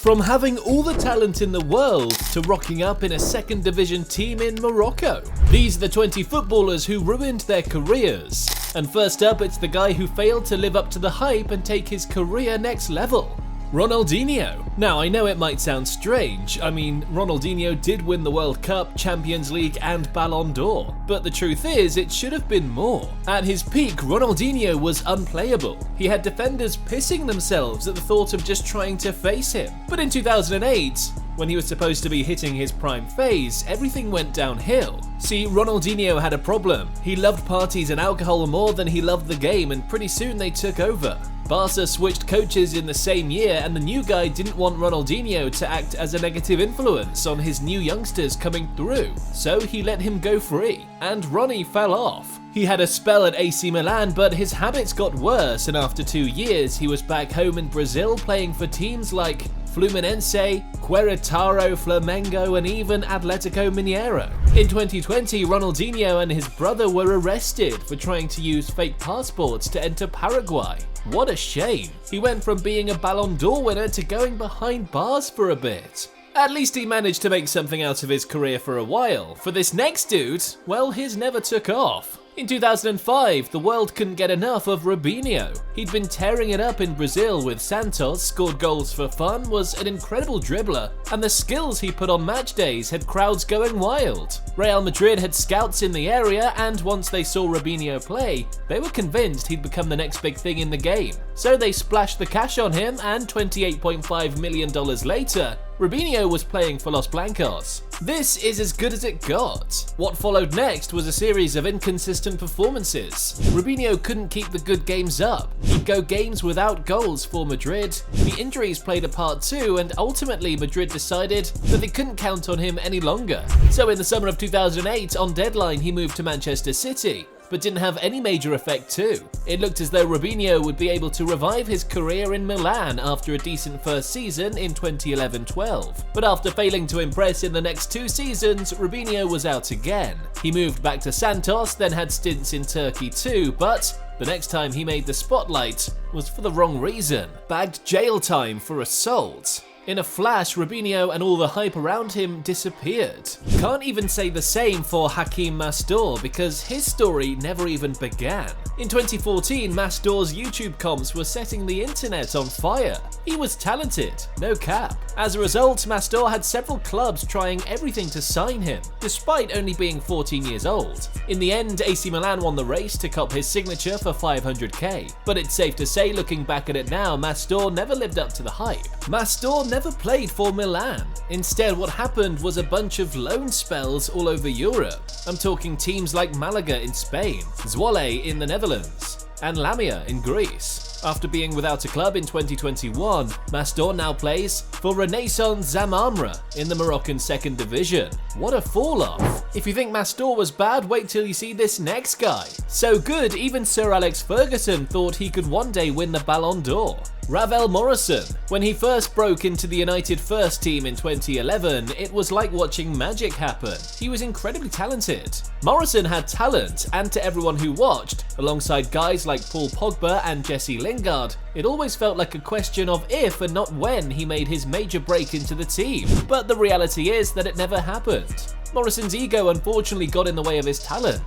From having all the talent in the world to rocking up in a second division team in Morocco. These are the 20 footballers who ruined their careers. And first up, it's the guy who failed to live up to the hype and take his career next level. Ronaldinho. Now, I know it might sound strange. I mean, Ronaldinho did win the World Cup, Champions League and Ballon d'Or. But the truth is, it should have been more. At his peak, Ronaldinho was unplayable. He had defenders pissing themselves at the thought of just trying to face him. But in 2008, when he was supposed to be hitting his prime phase, everything went downhill. See, Ronaldinho had a problem. He loved parties and alcohol more than he loved the game, and pretty soon they took over. Barca switched coaches in the same year, and the new guy didn't want Ronaldinho to act as a negative influence on his new youngsters coming through, so he let him go free, and Ronnie fell off. He had a spell at AC Milan, but his habits got worse, and after 2 years he was back home in Brazil playing for teams like Fluminense, Querétaro, Flamengo and even Atlético Mineiro. In 2020, Ronaldinho and his brother were arrested for trying to use fake passports to enter Paraguay. What a shame. He went from being a Ballon d'Or winner to going behind bars for a bit. At least he managed to make something out of his career for a while. For this next dude, well, his never took off. In 2005, the world couldn't get enough of Robinho. He'd been tearing it up in Brazil with Santos, scored goals for fun, was an incredible dribbler, and the skills he put on match days had crowds going wild. Real Madrid had scouts in the area, and once they saw Robinho play, they were convinced he'd become the next big thing in the game. So they splashed the cash on him, and $28.5 million later, Robinho was playing for Los Blancos. This is as good as it got. What followed next was a series of inconsistent performances. Robinho couldn't keep the good games up. He'd go games without goals for Madrid. The injuries played a part too, and ultimately Madrid decided that they couldn't count on him any longer. So in the summer of 2008, on deadline, he moved to Manchester City, but didn't have any major effect too. It looked as though Robinho would be able to revive his career in Milan after a decent first season in 2011-12. But after failing to impress in the next 2 seasons, Robinho was out again. He moved back to Santos, then had stints in Turkey too, but the next time he made the spotlight was for the wrong reason. Bagged jail time for assault. In a flash, Robinho and all the hype around him disappeared. Can't even say the same for Hakim Mastor because his story never even began. In 2014, Mastor's YouTube comps were setting the internet on fire. He was talented, no cap. As a result, Mastor had several clubs trying everything to sign him, despite only being 14 years old. In the end, AC Milan won the race to cop his signature for $500k. But it's safe to say, looking back at it now, Mastor never lived up to the hype. Mastor never played for Milan. Instead, what happened was a bunch of loan spells all over Europe. I'm talking teams like Malaga in Spain, Zwolle in the Netherlands, and Lamia in Greece. After being without a club in 2021, Mastor now plays for Renaissance Zamamra in the Moroccan second division. What a fall-off. If you think Mastor was bad, wait till you see this next guy. So good, even Sir Alex Ferguson thought he could one day win the Ballon d'Or. Ravel Morrison. When he first broke into the United first team in 2011, it was like watching magic happen. He was incredibly talented. Morrison had talent, and to everyone who watched, alongside guys like Paul Pogba and Jesse Lingard, it always felt like a question of if and not when he made his major break into the team. But the reality is that it never happened. Morrison's ego unfortunately got in the way of his talent.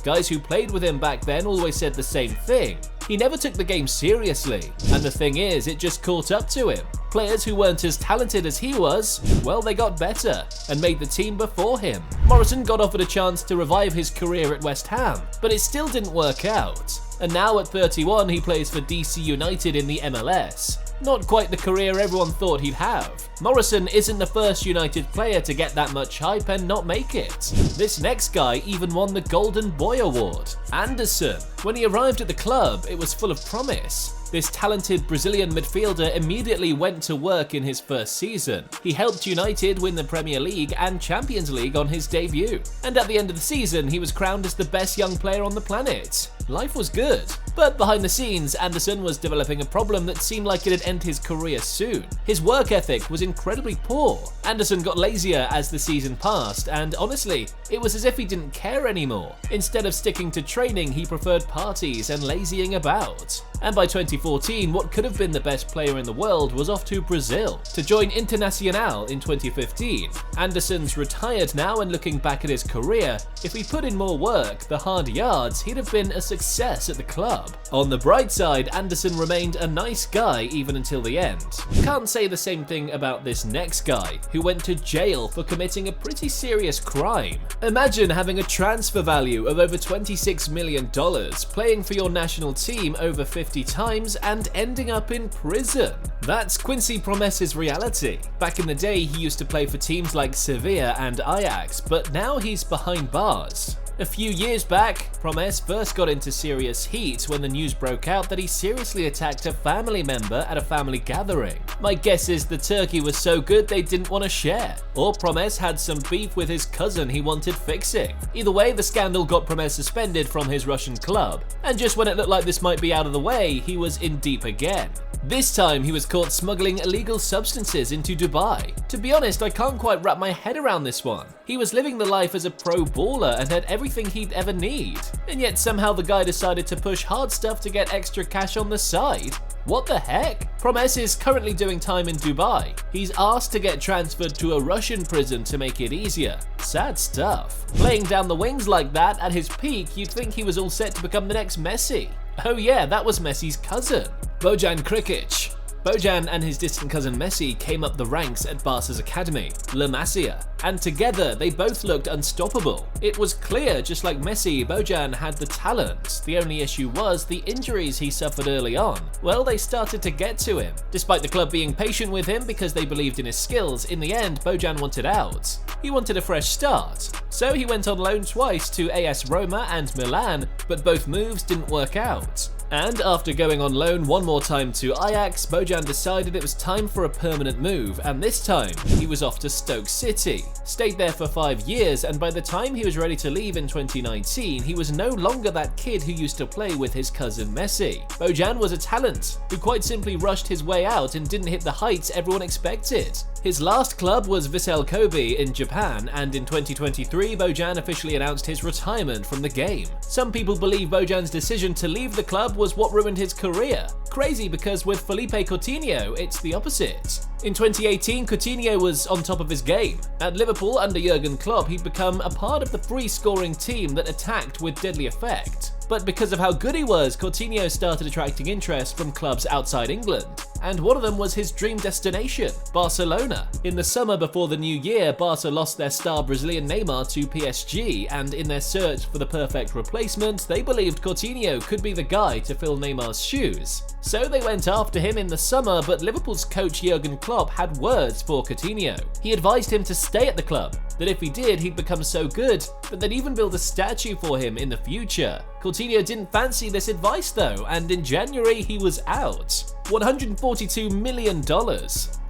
Guys who played with him back then always said the same thing. He never took the game seriously, and the thing is, it just caught up to him. Players who weren't as talented as he was, well, they got better and made the team before him. Morrison got offered a chance to revive his career at West Ham, but it still didn't work out. And now at 31, he plays for DC United in the MLS. Not quite the career everyone thought he'd have. Morrison isn't the first United player to get that much hype and not make it. This next guy even won the Golden Boy Award. Anderson. When he arrived at the club, it was full of promise. This talented Brazilian midfielder immediately went to work in his first season. He helped United win the Premier League and Champions League on his debut. And at the end of the season, he was crowned as the best young player on the planet. Life was good. But behind the scenes, Anderson was developing a problem that seemed like it'd end his career soon. His work ethic was incredibly poor, Anderson got lazier as the season passed, and honestly, it was as if he didn't care anymore. Instead of sticking to training, he preferred parties and lazying about. And by 2014, what could have been the best player in the world was off to Brazil to join Internacional in 2015. Anderson's retired now, and looking back at his career, if he put in more work, the hard yards, he'd have been a success at the club. On the bright side, Anderson remained a nice guy even until the end. Can't say the same thing about this next guy, who went to jail for committing a pretty serious crime. Imagine having a transfer value of over $26 million, playing for your national team over 50 times, and ending up in prison. That's Quincy Promes's reality. Back in the day, he used to play for teams like Sevilla and Ajax, but now he's behind bars. A few years back, Promes first got into serious heat when the news broke out that he seriously attacked a family member at a family gathering. My guess is the turkey was so good they didn't want to share, or Promes had some beef with his cousin he wanted fixing. Either way, the scandal got Promes suspended from his Russian club, and just when it looked like this might be out of the way, he was in deep again. This time he was caught smuggling illegal substances into Dubai. To be honest, I can't quite wrap my head around this one. He was living the life as a pro baller and had everything he'd ever need, and yet somehow the guy decided to push hard stuff to get extra cash on the side. What the heck? Promes is currently doing time in Dubai. He's asked to get transferred to a Russian prison to make it easier. Sad stuff. Playing down the wings like that at his peak, you'd think he was all set to become the next Messi. Oh yeah, that was Messi's cousin, Bojan Krikic. Bojan and his distant cousin Messi came up the ranks at Barca's academy, La Masia, and together they both looked unstoppable. It was clear, just like Messi, Bojan had the talent. The only issue was the injuries he suffered early on. Well, they started to get to him. Despite the club being patient with him because they believed in his skills, in the end Bojan wanted out. He wanted a fresh start. So he went on loan twice to AS Roma and Milan, but both moves didn't work out. And after going on loan one more time to Ajax, Bojan decided it was time for a permanent move, and this time he was off to Stoke City. Stayed there for 5 years, and by the time he was ready to leave in 2019, he was no longer that kid who used to play with his cousin Messi. Bojan was a talent who quite simply rushed his way out and didn't hit the heights everyone expected. His last club was Vissel Kobe in Japan, and in 2023 Bojan officially announced his retirement from the game. Some people believe Bojan's decision to leave the club was what ruined his career. Crazy, because with Felipe Coutinho, it's the opposite. In 2018, Coutinho was on top of his game. At Liverpool under Jurgen Klopp, he'd become a part of the free-scoring team that attacked with deadly effect. But because of how good he was, Coutinho started attracting interest from clubs outside England, and one of them was his dream destination, Barcelona. In the summer before the new year, Barca lost their star Brazilian Neymar to PSG, and in their search for the perfect replacement, they believed Coutinho could be the guy to fill Neymar's shoes. So they went after him in the summer, but Liverpool's coach Jurgen Klopp had words for Coutinho. He advised him to stay at the club, that if he did, he'd become so good that they'd even build a statue for him in the future. Coutinho didn't fancy this advice though, and in January he was out. $142 million.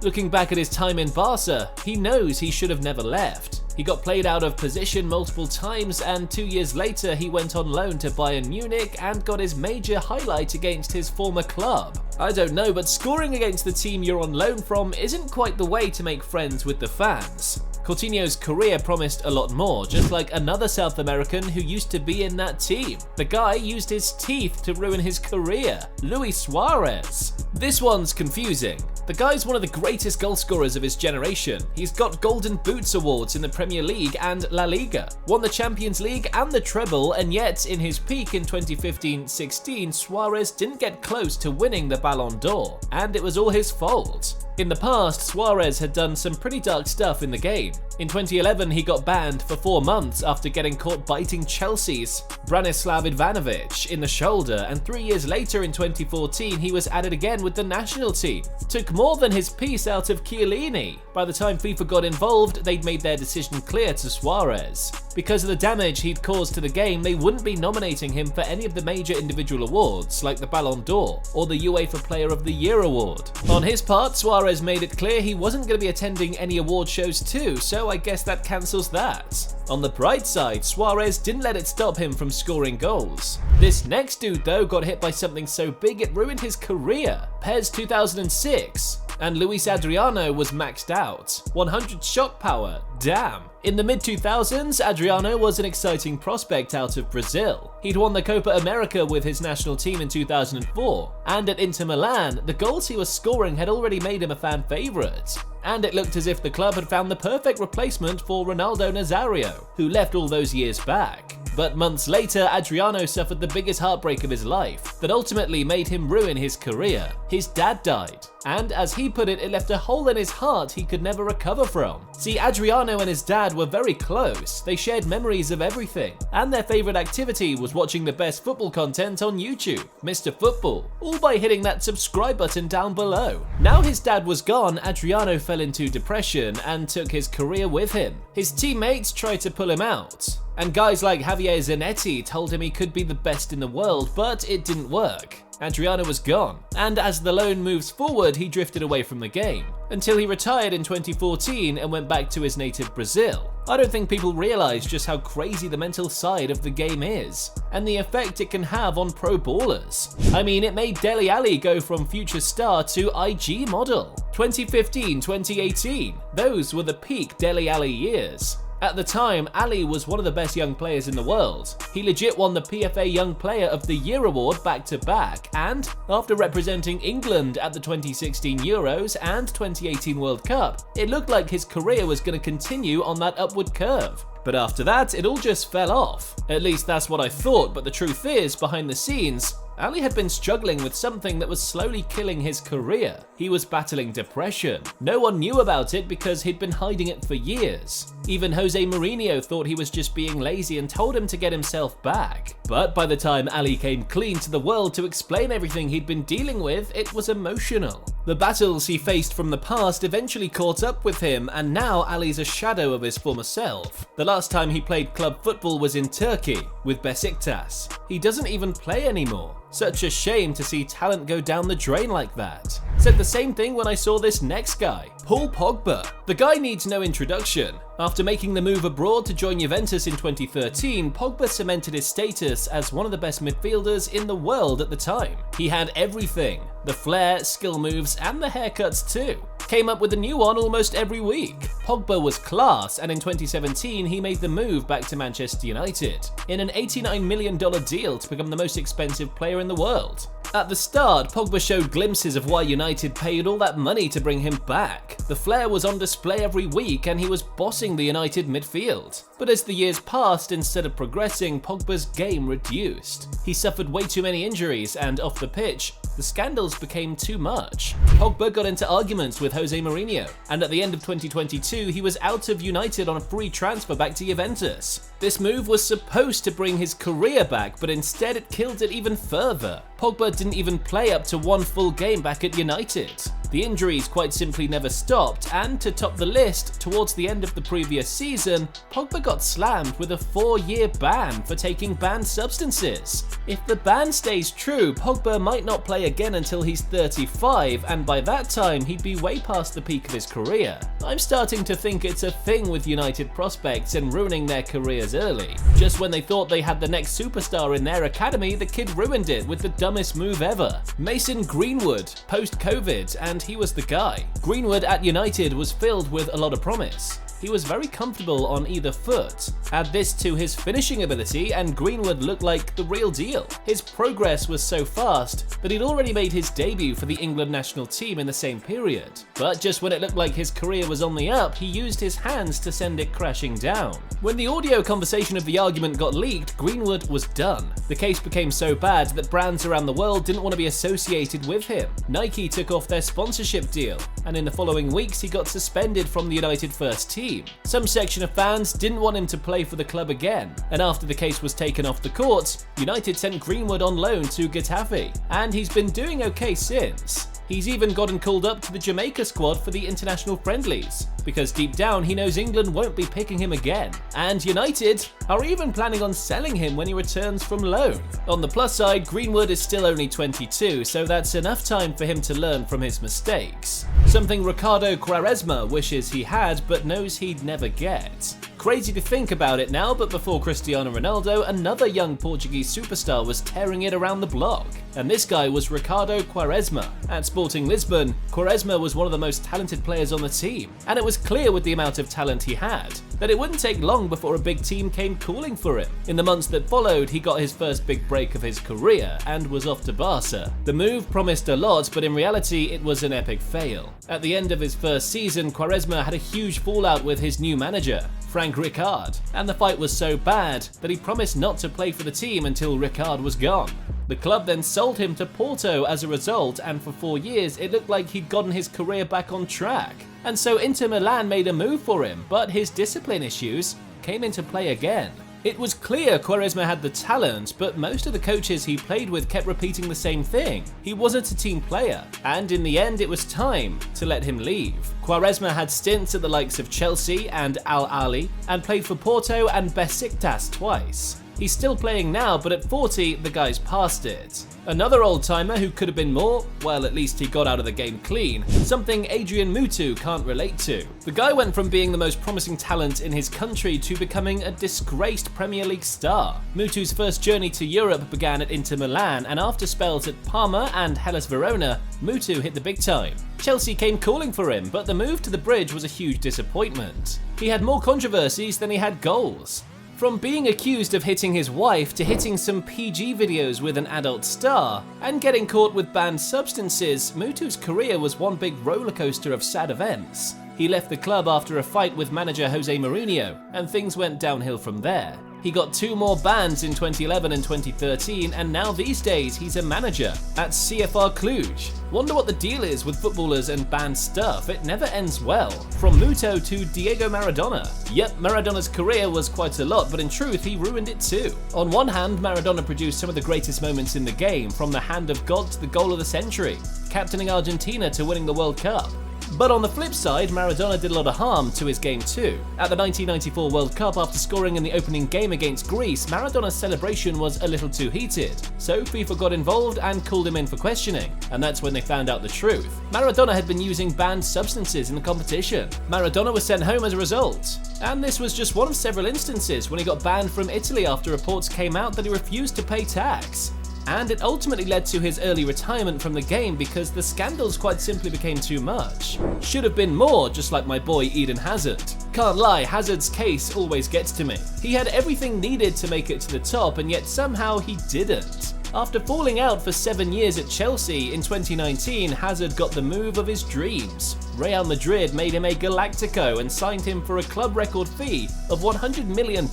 Looking back at his time in Barca, he knows he should have never left. He got played out of position multiple times, and 2 years later he went on loan to Bayern Munich and got his major highlight against his former club. I don't know, but scoring against the team you're on loan from isn't quite the way to make friends with the fans. Coutinho's career promised a lot more, just like another South American who used to be in that team. The guy used his teeth to ruin his career, Luis Suarez. This one's confusing. The guy's one of the greatest goal scorers of his generation. He's got Golden Boots awards in the Premier League and La Liga, won the Champions League and the treble, and yet in his peak in 2015-16, Suarez didn't get close to winning the Ballon d'Or, and it was all his fault. In the past, Suarez had done some pretty dark stuff in the game. In 2011, he got banned for 4 months after getting caught biting Chelsea's Branislav Ivanovic in the shoulder, and 3 years later in 2014, he was added again with the national team. Took more than his piece out of Chiellini. By the time FIFA got involved, they'd made their decision clear to Suarez. Because of the damage he'd caused to the game, they wouldn't be nominating him for any of the major individual awards, like the Ballon d'Or or the UEFA Player of the Year award. On his part, Suarez made it clear he wasn't going to be attending any award shows too, so I guess that cancels that. On the bright side, Suarez didn't let it stop him from scoring goals. This next dude though got hit by something so big it ruined his career. PES 2006. and Luis Adriano was maxed out. 100 shot power, damn. In the mid-2000s, Adriano was an exciting prospect out of Brazil. He'd won the Copa America with his national team in 2004, and at Inter Milan, the goals he was scoring had already made him a fan favourite. And it looked as if the club had found the perfect replacement for Ronaldo Nazario, who left all those years back. But months later, Adriano suffered the biggest heartbreak of his life that ultimately made him ruin his career. His dad died, and as he put it left a hole in his heart he could never recover from. See, Adriano and his dad were very close, they shared memories of everything, and their favourite activity was watching the best football content on YouTube, Mr. Football, all by hitting that subscribe button down below. Now his dad was gone, Adriano fell into depression and took his career with him. His teammates tried to pull him out, and guys like Javier Zanetti told him he could be the best in the world, but it didn't work. Adriano was gone, and as the loan moves forward, he drifted away from the game, until he retired in 2014 and went back to his native Brazil. I don't think people realize just how crazy the mental side of the game is, and the effect it can have on pro ballers. I mean, it made Dele Alli go from future star to IG model. 2015-2018, those were the peak Dele Alli years. At the time, Ali was one of the best young players in the world. He legit won the PFA Young Player of the Year award back-to-back, and after representing England at the 2016 Euros and 2018 World Cup, it looked like his career was going to continue on that upward curve. But after that, it all just fell off. At least that's what I thought, but the truth is, behind the scenes, Ali had been struggling with something that was slowly killing his career. He was battling depression. No one knew about it because he'd been hiding it for years. Even Jose Mourinho thought he was just being lazy and told him to get himself back. But by the time Ali came clean to the world to explain everything he'd been dealing with, it was emotional. The battles he faced from the past eventually caught up with him, and now Ali's a shadow of his former self. The last time he played club football was in Turkey, with Besiktas. He doesn't even play anymore. Such a shame to see talent go down the drain like that. Said the same thing when I saw this next guy, Paul Pogba. The guy needs no introduction. After making the move abroad to join Juventus in 2013, Pogba cemented his status as one of the best midfielders in the world at the time. He had everything, the flair, skill moves, and the haircuts too. Came up with a new one almost every week. Pogba was class, and in 2017 he made the move back to Manchester United in an $89 million deal to become the most expensive player in the world. At the start, Pogba showed glimpses of why United paid all that money to bring him back. The flair was on display every week and he was bossing the United midfield. But as the years passed, instead of progressing, Pogba's game reduced. He suffered way too many injuries, and off the pitch, the scandals became too much. Pogba got into arguments with Jose Mourinho, and at the end of 2022 he was out of United on a free transfer back to Juventus. This move was supposed to bring his career back, but instead it killed it even further. Pogba didn't even play up to one full game back at United. The injuries quite simply never stopped, and to top the list, towards the end of the previous season, Pogba got slammed with a 4-year ban for taking banned substances. If the ban stays true, Pogba might not play again until he's 35, and by that time he'd be way past the peak of his career. I'm starting to think it's a thing with United prospects and ruining their careers early. Just when they thought they had the next superstar in their academy, the kid ruined it with the dumbest move ever. Mason Greenwood, post-COVID, and he was the guy. Greenwood at United was filled with a lot of promise. He was very comfortable on either foot. Add this to his finishing ability and Greenwood looked like the real deal. His progress was so fast that he'd already made his debut for the England national team in the same period. But just when it looked like his career was on the up, he used his hands to send it crashing down. When the audio conversation of the argument got leaked, Greenwood was done. The case became so bad that brands around the world didn't want to be associated with him. Nike took off their sponsorship deal, and in the following weeks he got suspended from the United first team. Some section of fans didn't want him to play for the club again, and after the case was taken off the courts, United sent Greenwood on loan to Getafe, and he's been doing okay since. He's even gotten called up to the Jamaica squad for the international friendlies, because deep down he knows England won't be picking him again, and United are even planning on selling him when he returns from loan. On the plus side, Greenwood is still only 22, so that's enough time for him to learn from his mistakes. Something Ricardo Quaresma wishes he had but knows he'd never get. Crazy to think about it now, but before Cristiano Ronaldo, another young Portuguese superstar was tearing it around the block. and this guy was Ricardo Quaresma. At Sporting Lisbon, Quaresma was one of the most talented players on the team, and it was clear with the amount of talent he had that it wouldn't take long before a big team came calling for him. In the months that followed, he got his first big break of his career and was off to Barca. The move promised a lot, but in reality it was an epic fail. At the end of his first season, Quaresma had a huge fallout with his new manager, Frank Rijkaard, and the fight was so bad that he promised not to play for the team until Rijkaard was gone. The club then sold him to Porto as a result, and for 4 years it looked like he'd gotten his career back on track. And so Inter Milan made a move for him, but his discipline issues came into play again. It was clear Quaresma had the talent, but most of the coaches he played with kept repeating the same thing. He wasn't a team player, and in the end it was time to let him leave. Quaresma had stints at the likes of Chelsea and Al Ahly, and played for Porto and Besiktas twice. He's still playing now, but at 40, the guy's past it. Another old-timer who could have been more, well, at least he got out of the game clean, something Adrian Mutu can't relate to. The guy went from being the most promising talent in his country to becoming a disgraced Premier League star. Mutu's first journey to Europe began at Inter Milan, and after spells at Parma and Hellas Verona, Mutu hit the big time. Chelsea came calling for him, but the move to the bridge was a huge disappointment. He had more controversies than he had goals. From being accused of hitting his wife to hitting some PG videos with an adult star, and getting caught with banned substances, Mutu's career was one big rollercoaster of sad events. He left the club after a fight with manager Jose Mourinho, and things went downhill from there. He got 2 more bans in 2011 and 2013, and now these days he's a manager at CFR Cluj. Wonder what the deal is with footballers and banned stuff, it never ends well. From Muto to Diego Maradona. Yep, Maradona's career was quite a lot, but in truth he ruined it too. On one hand, Maradona produced some of the greatest moments in the game, from the hand of God to the goal of the century, captaining Argentina to winning the World Cup. But on the flip side, Maradona did a lot of harm to his game too. At the 1994 World Cup, after scoring in the opening game against Greece, Maradona's celebration was a little too heated. So FIFA got involved and called him in for questioning, and that's when they found out the truth. Maradona had been using banned substances in the competition. Maradona was sent home as a result. And this was just one of several instances when he got banned from Italy after reports came out that he refused to pay tax. And it ultimately led to his early retirement from the game because the scandals quite simply became too much. Should have been more, just like my boy Eden Hazard. Can't lie, Hazard's case always gets to me. He had everything needed to make it to the top, and yet somehow he didn't. After falling out for 7 years at Chelsea, in 2019 Hazard got the move of his dreams. Real Madrid made him a Galactico and signed him for a club record fee of $100 million.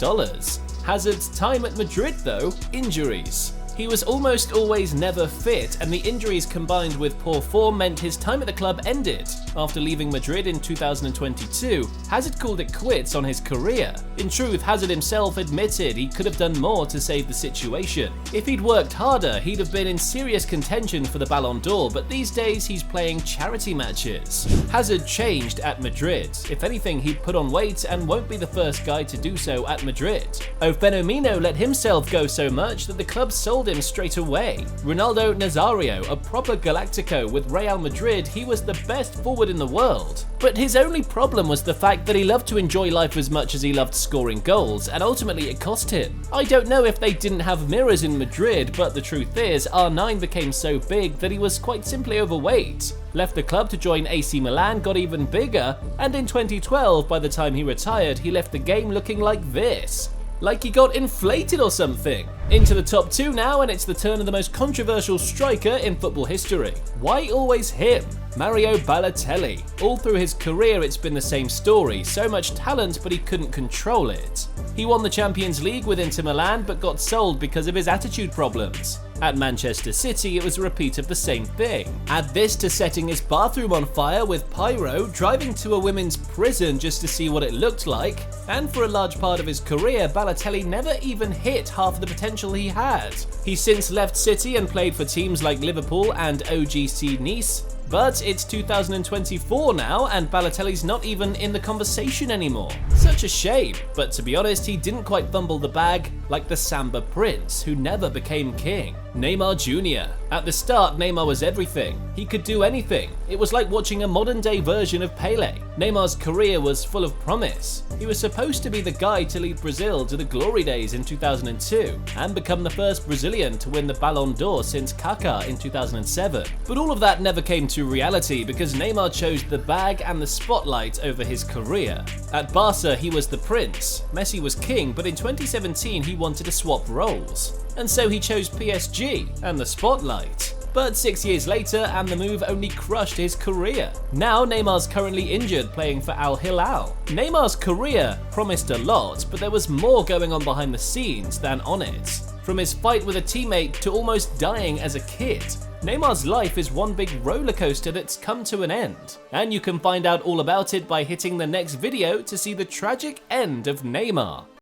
Hazard's time at Madrid though, injuries. He was almost always never fit, and the injuries combined with poor form meant his time at the club ended. After leaving Madrid in 2022, Hazard called it quits on his career. In truth, Hazard himself admitted he could have done more to save the situation. If he'd worked harder, he'd have been in serious contention for the Ballon d'Or, but these days he's playing charity matches. Hazard changed at Madrid. If anything, he'd put on weight and won't be the first guy to do so at Madrid. Fenomeno let himself go so much that the club sold him straight away. Ronaldo Nazario, a proper Galactico with Real Madrid, he was the best forward in the world. But his only problem was the fact that he loved to enjoy life as much as he loved scoring goals, and ultimately it cost him. I don't know if they didn't have mirrors in Madrid, but the truth is, R9 became so big that he was quite simply overweight. Left the club to join AC Milan, got even bigger, and in 2012, by the time he retired, he left the game looking like this. Like he got inflated or something. Into the top 2 now, and it's the turn of the most controversial striker in football history. Why always him? Mario Balotelli. All through his career it's been the same story, so much talent but he couldn't control it. He won the Champions League with Inter Milan but got sold because of his attitude problems. At Manchester City it was a repeat of the same thing. Add this to setting his bathroom on fire with pyro, driving to a women's prison just to see what it looked like, and for a large part of his career Balotelli never even hit half the potential he had. He's since left City and played for teams like Liverpool and OGC Nice, but it's 2024 now and Balotelli's not even in the conversation anymore. Such a shame, but to be honest he didn't quite fumble the bag like the Samba Prince, who never became king. Neymar Jr. At the start, Neymar was everything. He could do anything. It was like watching a modern-day version of Pele. Neymar's career was full of promise. He was supposed to be the guy to lead Brazil to the glory days in 2002 and become the first Brazilian to win the Ballon d'Or since Kaká in 2007. But all of that never came to reality because Neymar chose the bag and the spotlight over his career. At Barca, he was the prince. Messi was king, but in 2017 he wanted to swap roles. And so he chose PSG and the spotlight. But 6 years later, and the move only crushed his career. Now Neymar's currently injured playing for Al Hilal. Neymar's career promised a lot, but there was more going on behind the scenes than on it. From his fight with a teammate to almost dying as a kid, Neymar's life is one big roller coaster that's come to an end. And you can find out all about it by hitting the next video to see the tragic end of Neymar.